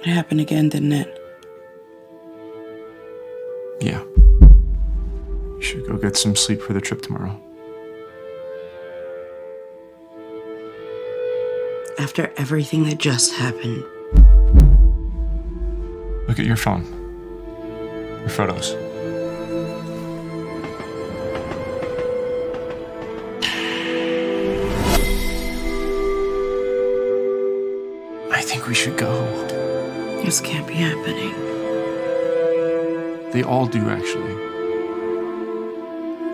happened again, didn't it? Yeah. You should go get some sleep for the trip tomorrow. After everything that just happened. Look at your phone. Your photos. I think we should go. This can't be happening. They all do, actually.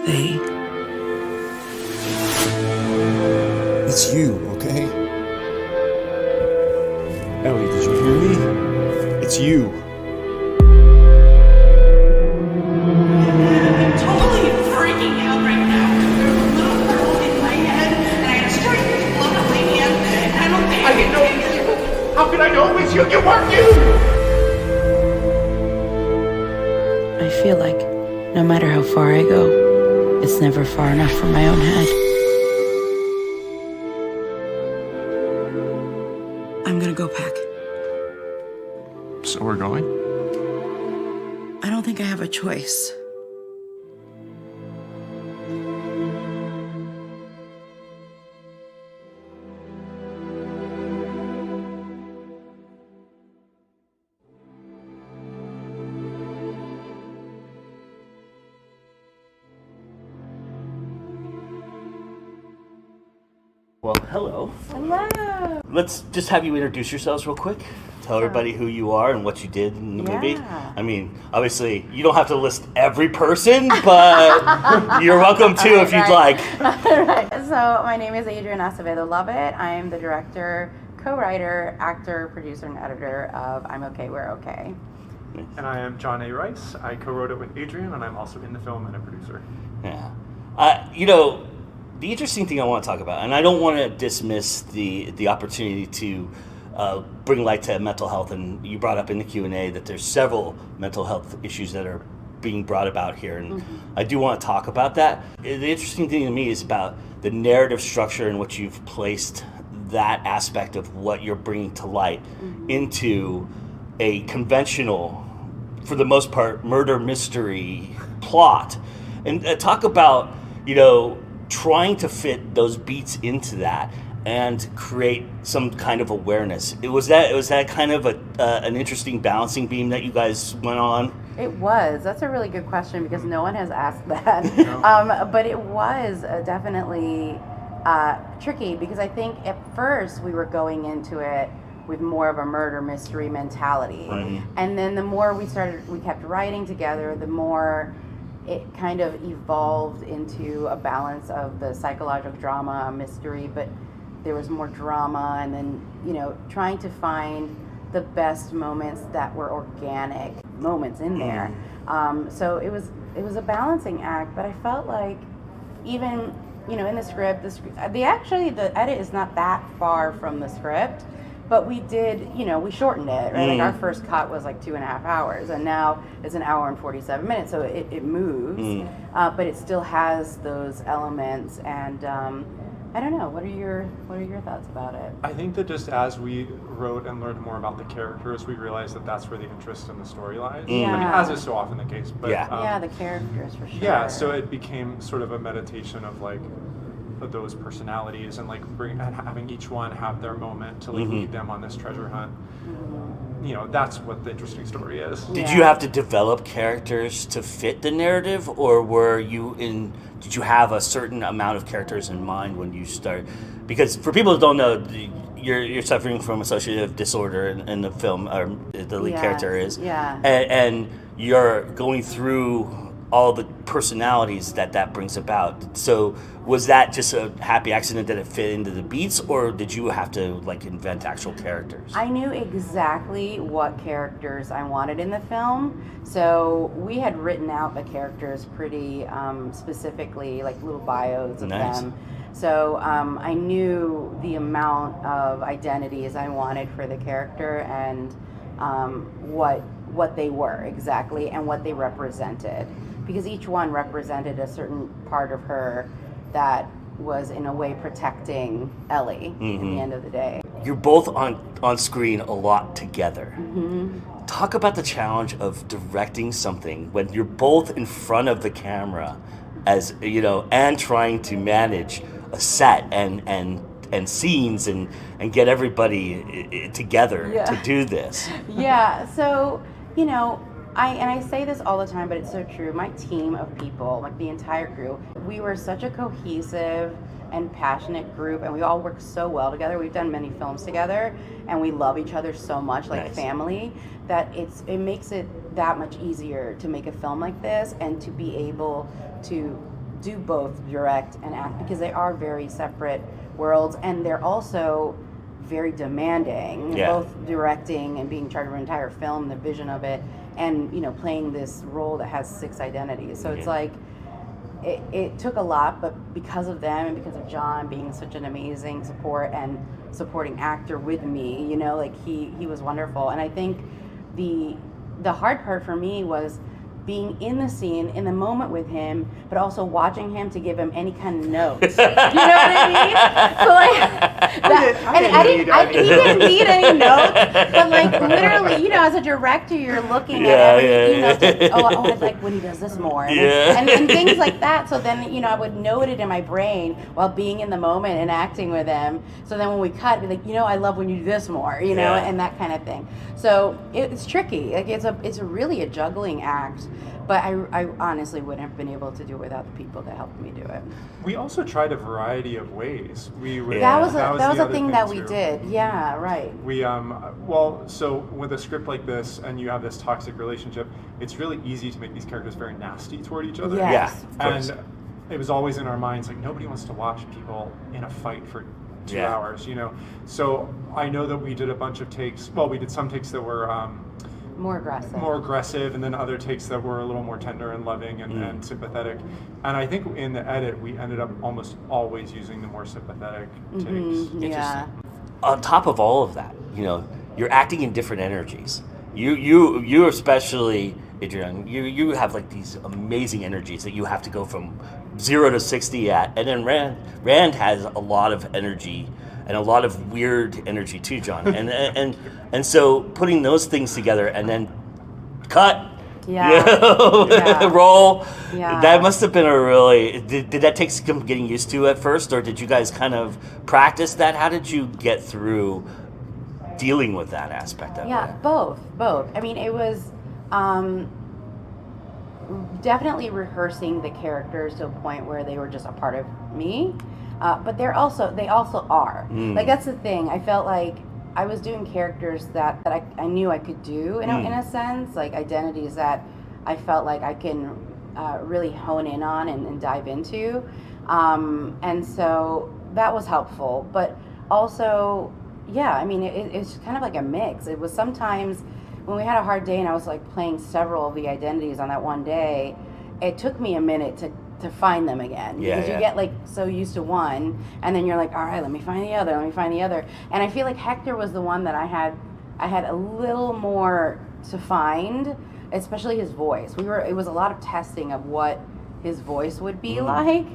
They? It's you, okay? Ellie, did you hear me? It's you. I'm totally freaking out right now. There's a little girl in my head, and I had a stranger's blood on my hand, and I don't think I can know it's you. How could I know it was you? You weren't you! I feel like no matter how far I go, it's never far enough for my own head. I'm gonna go pack. So we're going? I don't think I have a choice. Well, hello. Hello. Let's just have you introduce yourselves real quick. Tell everybody who you are and what you did in the movie. I mean, obviously, you don't have to list every person, but you're welcome to if you'd like. Right. So my name is Adrienne Acevedo Lovette. I am the director, co-writer, actor, producer, and editor of I'm Okay, We're Okay. And I am John A. Rice. I co-wrote it with Adrienne, and I'm also in the film and a producer. Yeah. The interesting thing I want to talk about, and I don't want to dismiss the opportunity to bring light to mental health, and you brought up in the Q&A that there's several mental health issues that are being brought about here, and I do want to talk about that. The interesting thing to me is about the narrative structure in which you've placed that aspect of what you're bringing to light into a conventional, for the most part, murder mystery plot. And talk about, trying to fit those beats into that and create some kind of awareness. Was that kind of an interesting balancing beam that you guys went on? It was. That's a really good question because no one has asked that. But it was definitely tricky because I think at first we were going into it with more of a murder mystery mentality. And then the more we kept writing together, the more it kind of evolved into a balance of the psychological drama, mystery, but there was more drama, and then, trying to find the best moments that were organic moments in there. So it was a balancing act, but I felt like even, in the script, the edit is not that far from the script. But we did, we shortened it, right? Like our first cut was like 2.5 hours, and now it's 1 hour and 47 minutes, so it moves, but it still has those elements. And I don't know. What are your thoughts about it? I think that just as we wrote and learned more about the characters, we realized that that's where the interest in the story lies. Yeah. I mean, as is so often the case. But, the characters for sure. Yeah, so it became sort of a meditation of like those personalities and like having each one have their moment to like lead them on this treasure hunt. That's what the interesting story is. Did you have to develop characters to fit the narrative, or did you have a certain amount of characters in mind when you start? Because for people who don't know, you're suffering from associative disorder in the film, or the lead character is. Yeah. And you're going through all the personalities that brings about. So was that just a happy accident that it fit into the beats, or did you have to like invent actual characters? I knew exactly what characters I wanted in the film, so we had written out the characters pretty specifically, like little bios of them. So I knew the amount of identities I wanted for the character and what they were exactly and what they represented, because each one represented a certain part of her that was in a way protecting Ellie at the end of the day. you're both on screen a lot together. Talk about the challenge of directing something when you're both in front of the camera, as you know, and trying to manage a set and scenes and get everybody together to do this. Yeah, so, you know, I say this all the time, but it's so true. My team of people, like the entire group, we were such a cohesive and passionate group, and we all work so well together. We've done many films together, and we love each other so much, like family, that it makes it that much easier to make a film like this and to be able to do both direct and act, because they are very separate worlds, and they're also very demanding, both directing and being in charge of an entire film, the vision of it, and, you know, playing this role that has 6 identities. So it's like, it took a lot, but because of them and because of John being such an amazing support and supporting actor with me, you know, like he was wonderful. And I think the hard part for me was being in the scene, in the moment with him, but also watching him to give him any kind of notes. You know what I mean? So like, he didn't need any notes, but like literally, you know, as a director, you're looking at every, you know, oh, I'd like when he does this more, and things like that. So then, you know, I would note it in my brain while being in the moment and acting with him. So then when we cut, be like, you know, I love when you do this more, you know, and that kind of thing. So it's tricky. Like it's really a juggling act. But I honestly wouldn't have been able to do it without the people that helped me do it. We also tried a variety of ways. That was a thing that we did. Yeah, right. We well, so with a script like this, and you have this toxic relationship, it's really easy to make these characters very nasty toward each other. Yes. And it was always in our minds like nobody wants to watch people in a fight for 2 hours, you know. So I know that we did a bunch of takes. Well, we did some takes that were more aggressive, and then other takes that were a little more tender and loving and sympathetic. And I think in the edit we ended up almost always using the more sympathetic takes. Yeah. On top of all of that, you know, you're acting in different energies. You especially, Adrienne, you have like these amazing energies that you have to go from 0 to 60 at, and then Rand has a lot of energy and a lot of weird energy too, John. And so putting those things together and then cut, roll, that must have been a really, did that take some getting used to at first, or did you guys kind of practice that? How did you get through dealing with that aspect of it? Yeah, both. I mean, it was definitely rehearsing the characters to a point where they were just a part of me. But they also are. Like, that's the thing. I felt like I was doing characters that I knew I could do in a sense, like identities that I felt like I can really hone in on and dive into. And so that was helpful. But also, I mean, it's kind of like a mix. It was sometimes when we had a hard day and I was like playing several of the identities on that one day, it took me a minute to find them again, because you get like so used to one, and then you're like, all right, let me find the other. And I feel like Hector was the one that I had a little more to find, especially his voice. It was a lot of testing of what his voice would be like.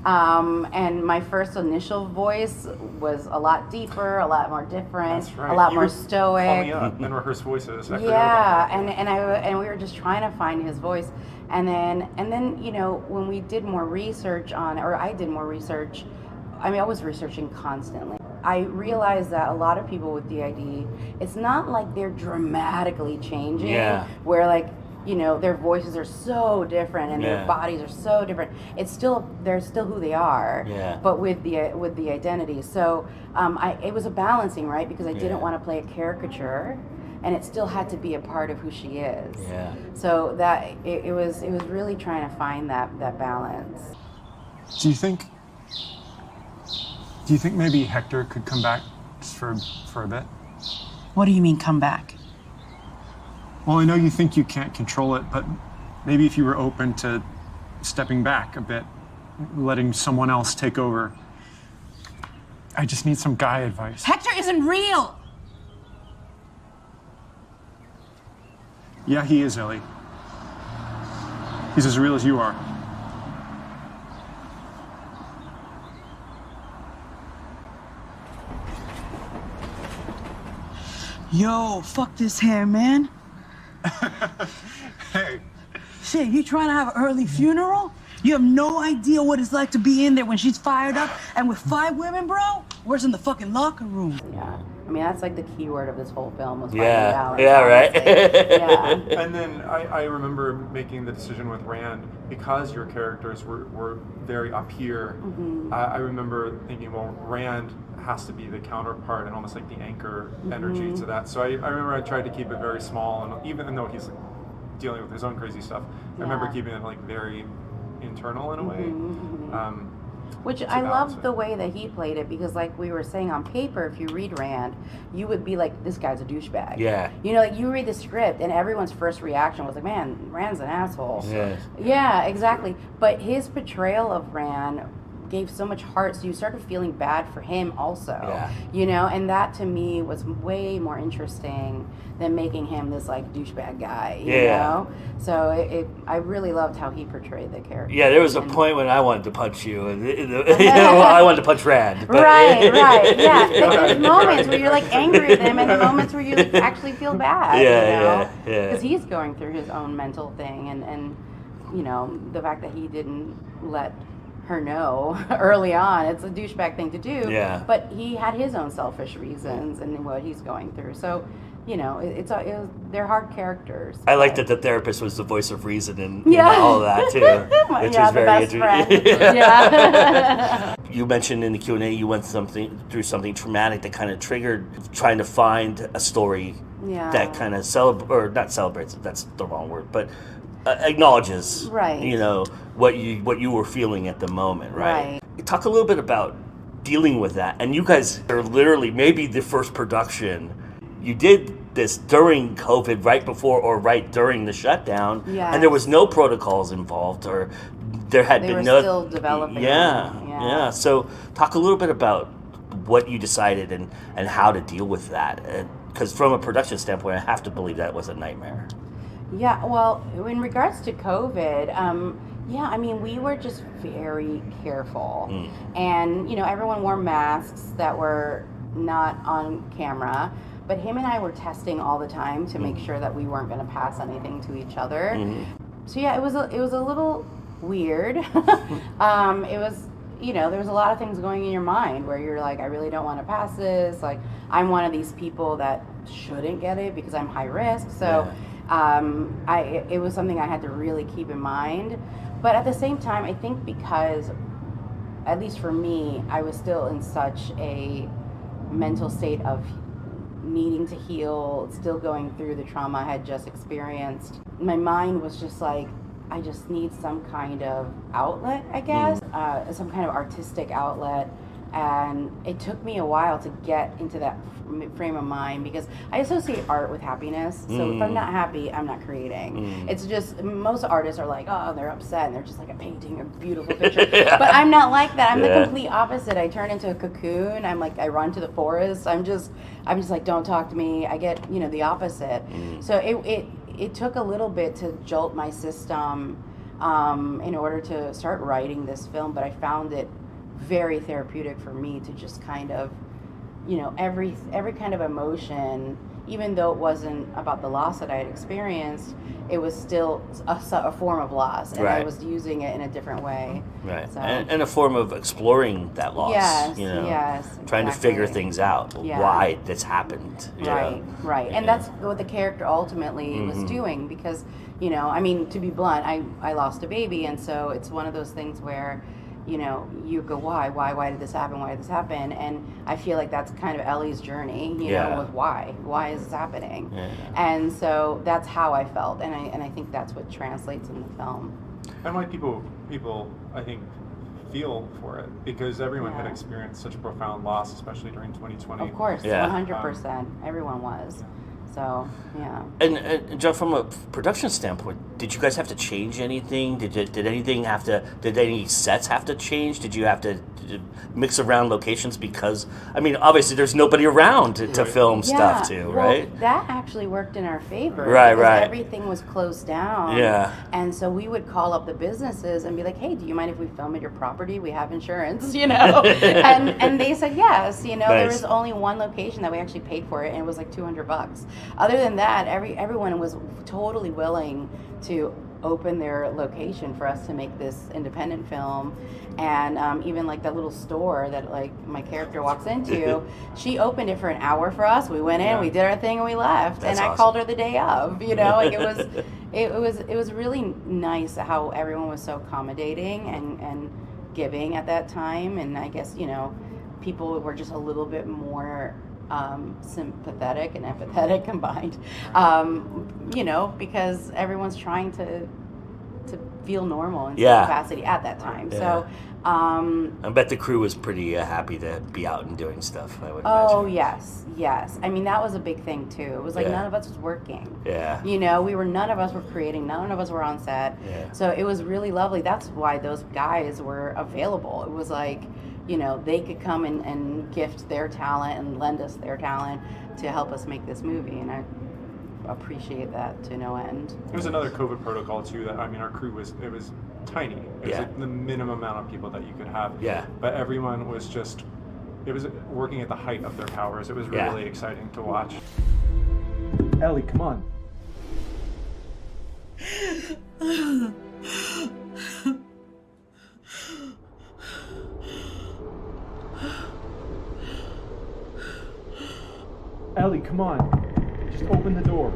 And my first initial voice was a lot deeper, a lot more different, a lot more stoic. Call me up and rehearse voices. And we were just trying to find his voice. And then, you know, when we did more research I did more research, I mean, I was researching constantly. I realized that a lot of people with DID, it's not like they're dramatically changing, where like, you know, their voices are so different and their bodies are so different. They're still who they are, but with the identity. So it was a balancing, right? Because I didn't want to play a caricature, and it still had to be a part of who she is. So that it was really trying to find that balance. Do you think maybe Hector could come back just for a bit? What do you mean, come back? Well, I know you think you can't control it, but maybe if you were open to stepping back a bit, letting someone else take over. I just need some guy advice. Hector isn't real! Yeah, he is, Ellie. He's as real as you are. Yo, fuck this hair, man. Hey. Shit, you trying to have an early funeral? You have no idea what it's like to be in there when she's fired up and with 5 women, bro? Where's in the fucking locker room? Yeah. I mean, that's like the key word of this whole film was Yeah. balance. Yeah, right. Yeah. And then I remember making the decision with Rand, because your characters were very up here. I remember thinking, well, Rand has to be the counterpart and almost like the anchor energy to that. So I remember I tried to keep it very small, and even though he's dealing with his own crazy stuff, I remember keeping it like very internal in a way. Which I loved the way that he played it, because like we were saying, on paper, if you read Rand, you would be like, this guy's a douchebag. Yeah. You know, like you read the script and everyone's first reaction was like, man, Rand's an asshole. Yeah. Yeah, exactly. But his portrayal of Rand gave so much heart, so you started feeling bad for him also. Yeah. You know, and that to me was way more interesting than making him this like douchebag guy. You know? So I really loved how he portrayed the character. Yeah, there was a point when I wanted to punch you, and I wanted to punch Rand. But Right. Yeah. Like, there's moments where you're like angry at him, and the moments where you like actually feel bad. Yeah. Because he's going through his own mental thing, and you know, the fact that he didn't let her know early on, it's a douchebag thing to do. Yeah. But he had his own selfish reasons and what he's going through. So, you know, they're hard characters. I liked that the therapist was the voice of reason and all of that too, which yeah, is very best interesting. friend. Yeah. You mentioned in the Q&A you went through something traumatic that kind of triggered trying to find a story that kind of not celebrates, that's the wrong word, but acknowledges, right, you know, what you were feeling at the moment, right? Talk a little bit about dealing with that. And you guys are literally maybe the first production. You did this during COVID, right before or right during the shutdown, and there was no protocols involved, or there had been no. They were still developing. Yeah. So talk a little bit about what you decided and how to deal with that, because from a production standpoint, I have to believe that was a nightmare. Yeah, well, in regards to COVID, I mean, we were just very careful. And, you know, everyone wore masks that were not on camera, but him and I were testing all the time to make sure that we weren't going to pass anything to each other. So, yeah, it was a little weird. It was, you know, there was a lot of things going in your mind where you're like, I really don't want to pass this. Like, I'm one of these people that shouldn't get it because I'm high risk. So... it was something I had to really keep in mind. But at the same time, I think because, at least for me, I was still in such a mental state of needing to heal, still going through the trauma I had just experienced. My mind was just like, I just need some kind of outlet, I guess, some kind of artistic outlet. And it took me a while to get into that frame of mind, because I associate art with happiness. So if I'm not happy, I'm not creating. It's just, most artists are like, oh, they're upset and they're just like a painting, a beautiful picture. But I'm not like that. I'm the complete opposite. I turn into a cocoon. I'm like, I run to the forest. I'm just like, don't talk to me. I get, you know, the opposite. So it took a little bit to jolt my system in order to start writing this film, but I found it very therapeutic for me to just kind of, you know, every kind of emotion, even though it wasn't about the loss that I had experienced, it was still a form of loss, and I was using it in a different way. Right. So. And a form of exploring that loss. Yes, you know, yes. Trying to figure things out, why this happened. Right. And that's what the character ultimately was doing, because, you know, I mean, to be blunt, I lost a baby, and so it's one of those things where, you know, you go, why did this happen? And I feel like that's kind of Ellie's journey, you know, with why is this happening? And so that's how I felt, and I think that's what translates in the film. And why people I think feel for it, because everyone had experienced such a profound loss, especially during 2020. Of course, 100%. Everyone was. So, yeah. And John, from a production standpoint, did you guys have to change anything? Did anything have to? Did any sets have to change? Did you have to mix around locations because I mean, obviously, there's nobody around to film stuff too, well, right? That actually worked in our favor. Right, because right. Everything was closed down. Yeah. And so we would call up the businesses and be like, "Hey, do you mind if we film at your property? We have insurance, you know." and they said yes. You know, there Nice. was only one location that we actually paid for it, and it was like $200. Other than that, everyone was totally willing to open their location for us to make this independent film. And even like that little store that like my character walks into, she opened it for an hour for us. We went in, we did our thing, and we left. That's and I awesome. called her the day of. You know, like it was really nice how everyone was so accommodating and giving at that time. And I guess, you know, people were just a little bit more sympathetic and empathetic combined, you know, because everyone's trying to feel normal in some capacity at that time. Yeah. So, I bet the crew was pretty happy to be out and doing stuff. I would oh imagine. yes. I mean, that was a big thing too. It was like Yeah. none of us was working. Yeah. You know, none of us were creating, none of us were on set. Yeah. So it was really lovely. That's why those guys were available. It was like, you know, they could come and gift their talent and lend us their talent to help us make this movie. And I appreciate that to no end. It was another COVID protocol too. That I mean, our crew was tiny. It was like the minimum amount of people that you could have. Yeah. But everyone was just. It was working at the height of their powers. It was really exciting to watch. Ellie, come on. Ellie, come on. Just open the door.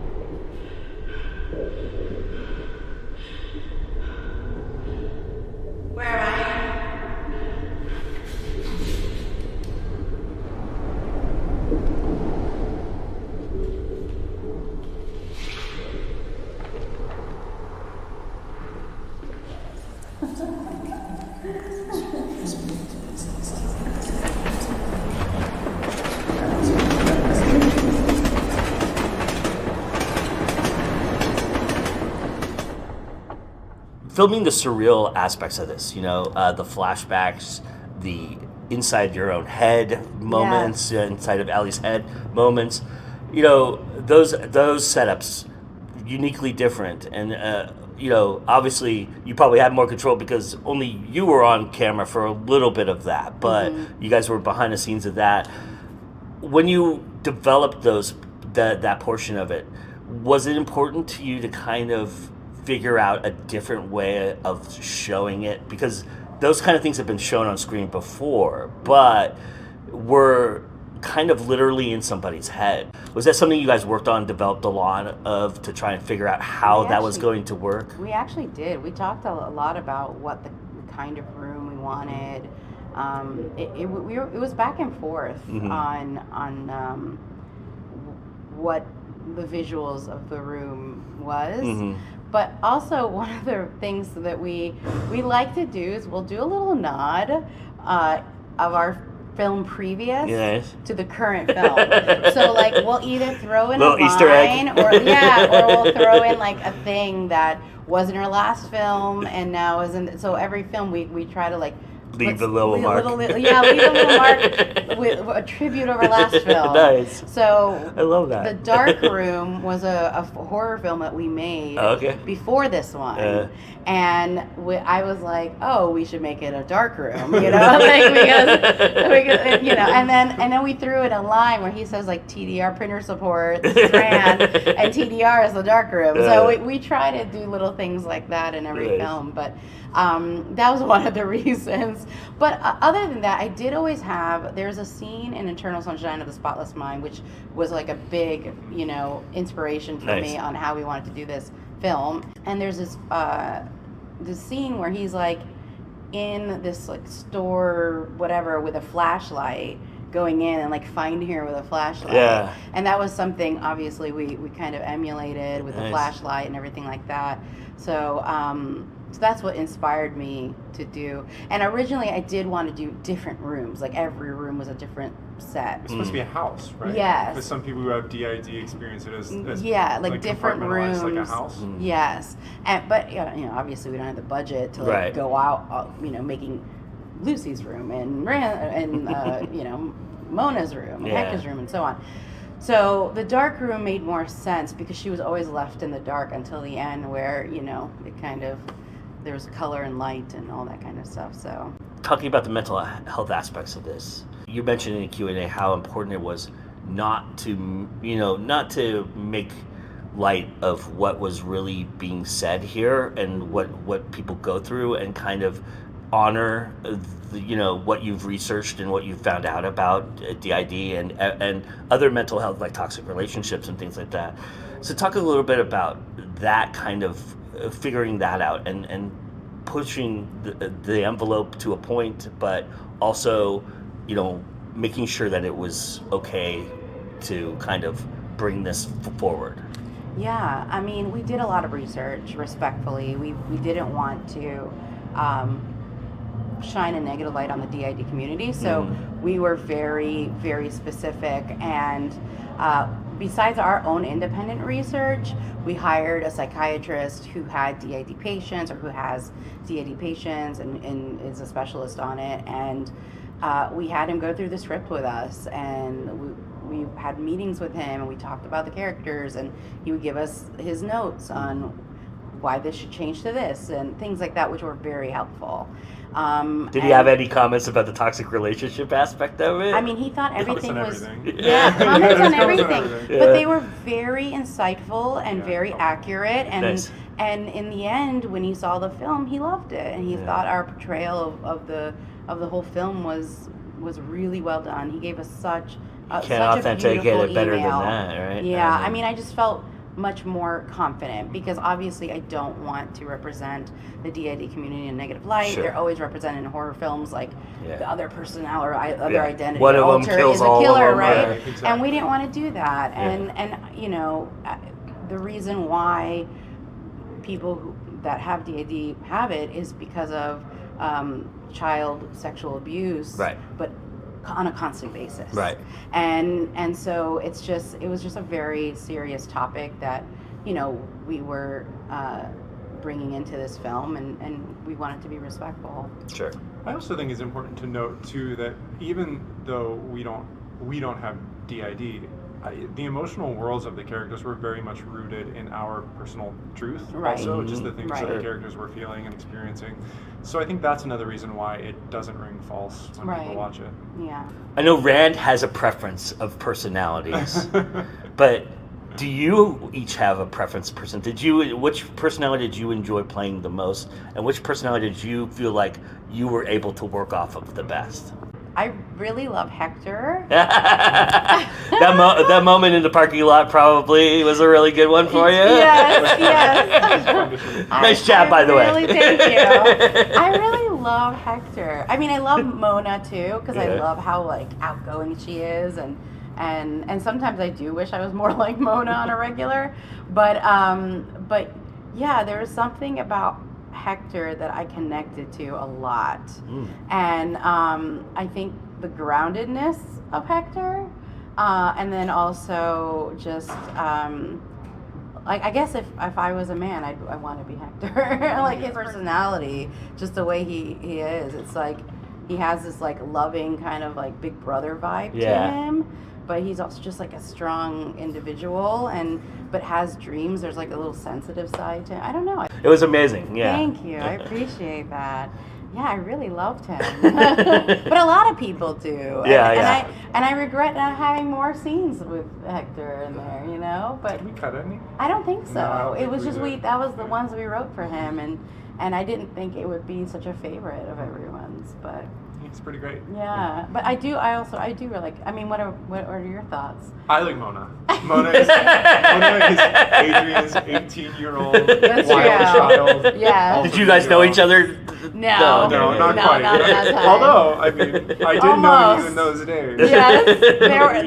Where am I? Filming the surreal aspects of this, you know, the flashbacks, the inside your own head moments, inside of Ellie's head moments, you know, those setups, uniquely different. And, you know, obviously you probably had more control because only you were on camera for a little bit of that, but you guys were behind the scenes of that. When you developed that portion of it, was it important to you to kind of figure out a different way of showing it? Because those kind of things have been shown on screen before, but were kind of literally in somebody's head. Was that something you guys worked on, developed a lot of, to try and figure out how that was going to work? We actually did. We talked a lot about what the kind of room we wanted. It was back and forth on what the visuals of the room was. But also one of the things that we like to do is we'll do a little nod of our film previous to the current film. So like we'll either throw in little a Easter egg. line or we'll throw in like a thing that was in our last film and now is in. So every film we try to like leave a little mark. Leave a little mark with a tribute of our last film. Nice. So I love that. The Dark Room was a horror film that we made before this one. And I was like, oh, we should make it a dark room, you know, like because you know, and then we threw in a line where he says like TDR printer support, this is Fran, and TDR is the dark room. So we try to do little things like that in every film, but that was one of the reasons. But other than that, I did always have. There's a scene in Eternal Sunshine of the Spotless Mind, which was like a big, you know, inspiration for me on how we wanted to do this film. And there's this scene where he's like in this like store, whatever, with a flashlight, going in and like finding her with a flashlight. And that was something obviously we kind of emulated with the flashlight and everything like that. So so that's what inspired me to do. And originally I did want to do different rooms, like every room was a different set. It's supposed to be a house, right? Yes. Because some people who have DID experience it as like different rooms, like a house. Yes, but obviously we don't have the budget to Right. go out, making Lucy's room and Mona's room and Hector's room and so on. So the dark room made more sense because she was always left in the dark until the end, where it kind of there was color and light and all that kind of stuff. So talking about the mental health aspects of this, you mentioned in the Q&A how important it was not to make light of what was really being said here and what people go through, and kind of honor what you've researched and what you've found out about DID and other mental health, like toxic relationships and things like that. So talk a little bit about that kind of figuring that out and pushing the envelope to a point, but also making sure that it was okay to kind of bring this forward. Yeah, I mean, we did a lot of research, respectfully. We didn't want to shine a negative light on the DID community, so we were very, very specific. And besides our own independent research, we hired a psychiatrist who had DID patients, or who has DID patients and is a specialist on it. And we had him go through the script with us, and we had meetings with him, and we talked about the characters, and he would give us his notes on why this should change to this and things like that, which were very helpful. Did he have any comments about the toxic relationship aspect of it? I mean, he thought everything was... everything. Yeah, comments on everything. everything. But they were very insightful and very accurate. And Nice. and in the end, when he saw the film, he loved it. And he thought our portrayal of the whole film was really well done. He gave us such a authenticate beautiful it better email. than that, right? Yeah, I mean, I just felt much more confident, because obviously I don't want to represent the DID community in a negative light. Sure. They're always represented in horror films, like the other personality or other identity. One of them alter kills is a all of killer, them, right? right, exactly. And we didn't want to do that. And the reason why people that have DID have it is because of child sexual abuse, Right. but on a constant basis. Right. And so it was just a very serious topic that, we were bringing into this film, and we wanted to be respectful. Sure. I also think it's important to note too that even though we don't have DID, the emotional worlds of the characters were very much rooted in our personal truth. Right. Also, just the things that the Right. characters were feeling and experiencing. So I think that's another reason why it doesn't ring false when people Right. watch it. Yeah. I know Rand has a preference of personalities, but do you each have a preference person? Which personality did you enjoy playing the most, and which personality did you feel like you were able to work off of the best? I really love Hector. that moment in the parking lot probably was a really good one for you. Yes. Nice job, by the way. Really, thank you. I really love Hector. I mean, I love Mona too, because I love how outgoing she is, and sometimes I do wish I was more like Mona on a regular, but yeah, there was something about Hector that I connected to a lot. And I think the groundedness of Hector, and then also just I guess if I was a man, I want to be Hector. Like his personality, just the way he is, it's like he has this loving kind of big brother vibe to him, but he's also just a strong individual, but has dreams. There's a little sensitive side to him. I don't know. It was amazing. Yeah. Thank you. I appreciate that. Yeah, I really loved him. But a lot of people do. And I regret not having more scenes with Hector in there, but Did we cut any? I don't think so. No, I don't it think was we just did. that was the ones we wrote for him, and I didn't think it would be such a favorite of everyone's, but It's pretty great. yeah. But I do like, I mean, what are your thoughts? I like Mona. Mona is Adrienne's 18-year-old That's wild true. child. Yeah. Did you guys know each other? No. No, not No, quite. not at that time. Although, I mean, I did know Almost. you in those days. Yes, We did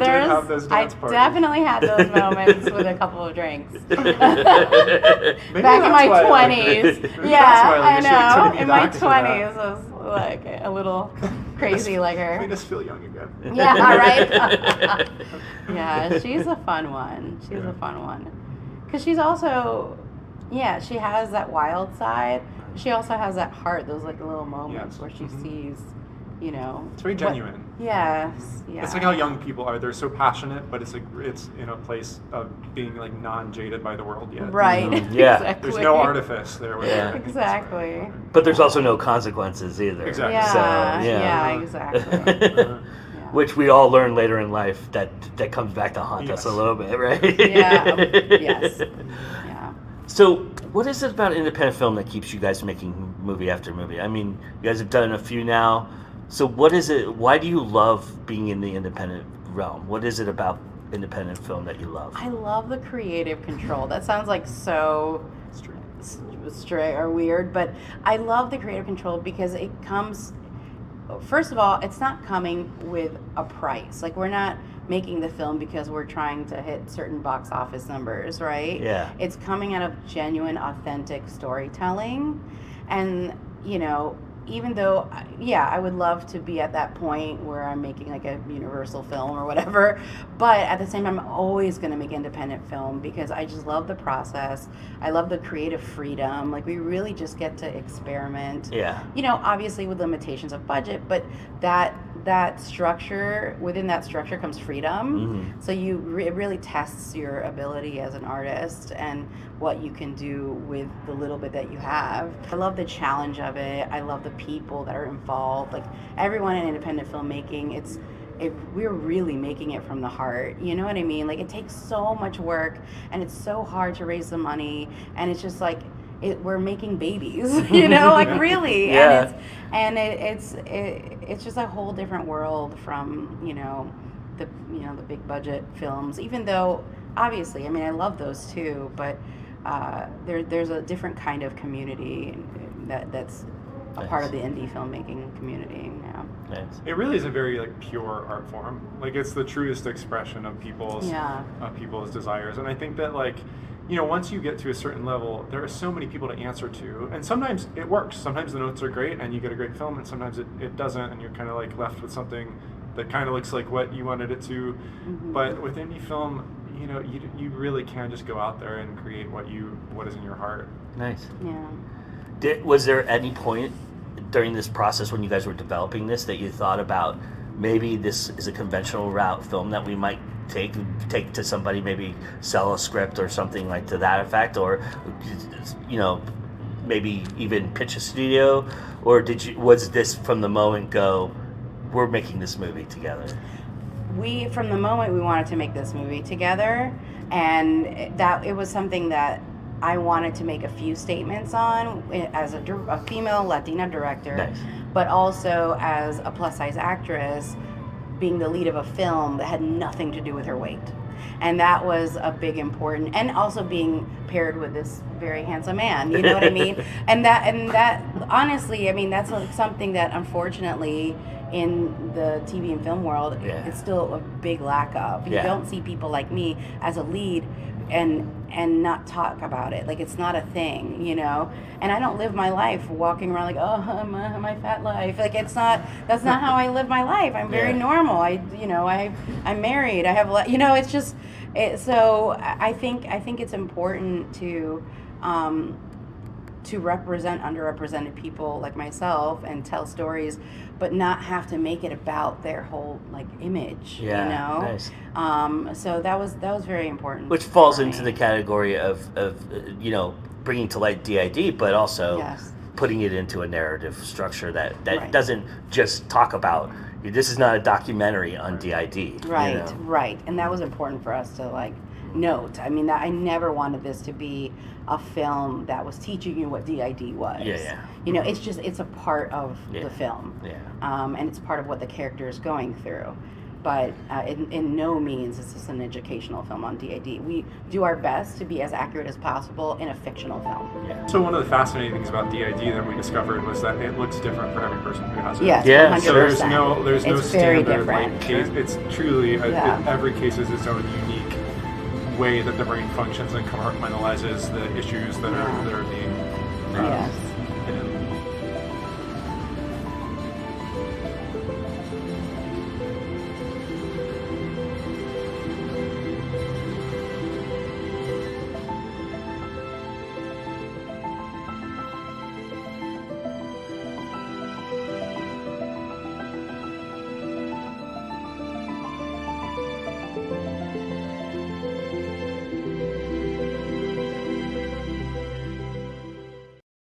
have those I dance parties. definitely had those moments with a couple of drinks. Maybe Back in that's my why I liked 20s. it. Maybe Yeah, that's why I I liked it. It know. took me In my back to that. 20s like a little crazy like her. Made us feel young again. Yeah, right. Yeah, she's a fun one. She's a fun one, because she's also, yeah, she has that wild side. She also has that heart. Those like little moments where she sees, you know. It's very genuine. Yes. Yeah. It's like how young people are. They're so passionate, but it's like it's in a place of being like non-jaded by the world yet. Right. Yeah. Exactly. There's no artifice there. Yeah. Exactly. But there's also no consequences either. Exactly. Yeah. So, Yeah. Exactly. Which we all learn later in life that comes back to haunt us a little bit, right? Yeah. Yes. Yeah. So, what is it about independent film that keeps you guys making movie after movie? I mean, you guys have done a few now. So, what is it? Why do you love being in the independent realm? What is it about independent film that you love? I love the creative control. That sounds like so straight or weird, but I love the creative control because it comes. First of all, it's not coming with a price. Like, we're not making the film because we're trying to hit certain box office numbers, right? Yeah. It's coming out of genuine, authentic storytelling. And, you know, even though, yeah, I would love to be at that point where I'm making like a Universal film or whatever, but at the same time, I'm always going to make independent film because I just love the process. I love the creative freedom. Like, we really just get to experiment. Yeah. You know, obviously with limitations of budget, but that structure, within that structure comes freedom. So it really tests your ability as an artist and what you can do with the little bit that you have. I love the challenge of it. I love the people that are involved. Like, everyone in independent filmmaking, we're really making it from the heart. You know what I mean? Like, it takes so much work and it's so hard to raise the money, and it's just like we're making babies, you know, like really. Yeah. And it's just a whole different world from, the big budget films, even though obviously, I mean, I love those too, but there's a different kind of community that's a part of the indie filmmaking community now. Nice. It really is a very like pure art form. Like, it's the truest expression of people's desires. And I think that, like, once you get to a certain level, there are so many people to answer to, and sometimes it works. Sometimes the notes are great and you get a great film, and sometimes it doesn't, and you're kind of like left with something that kind of looks like what you wanted it to. But with indie film, you really can just go out there and create what is in your heart. Nice. Yeah. Was there any point during this process when you guys were developing this that you thought about maybe this is a conventional route film that we might take to somebody, maybe sell a script or something like to that effect, or maybe even pitch a studio, or was this from the moment go, we're making this movie together? From the moment we wanted to make this movie together, and that it was something that I wanted to make a few statements on as a female Latina director, nice. But also as a plus size actress, being the lead of a film that had nothing to do with her weight. And that was a big important, and also being paired with this very handsome man, you know what I mean? And that honestly, I mean, that's something that unfortunately in the TV and film world, it's still a big lack of. You don't see people like me as a lead and not talk about it. Like, it's not a thing, And I don't live my life walking around like, oh, my fat life. Like, that's not how I live my life. I'm very normal. I'm married. I have, it's just, so I think it's important to represent underrepresented people like myself and tell stories, but not have to make it about their whole image. Nice. So that was very important. Which falls into the category of bringing to light DID, but also putting it into a narrative structure that doesn't just talk about. This is not a documentary on DID. Right, and that was important for us to note. I mean, I never wanted this to be a film that was teaching you what DID was. It's a part of the film. And it's part of what the character is going through. But in no means is this an educational film on DID. We do our best to be as accurate as possible in a fictional film. So one of the fascinating things about DID that we discovered was that it looks different for every person who has it. Yes, Yeah. 100%. So there's no It's very standard different. case. It's truly every case is its own unique way that the brain functions and compartmentalizes the issues that are being Yes.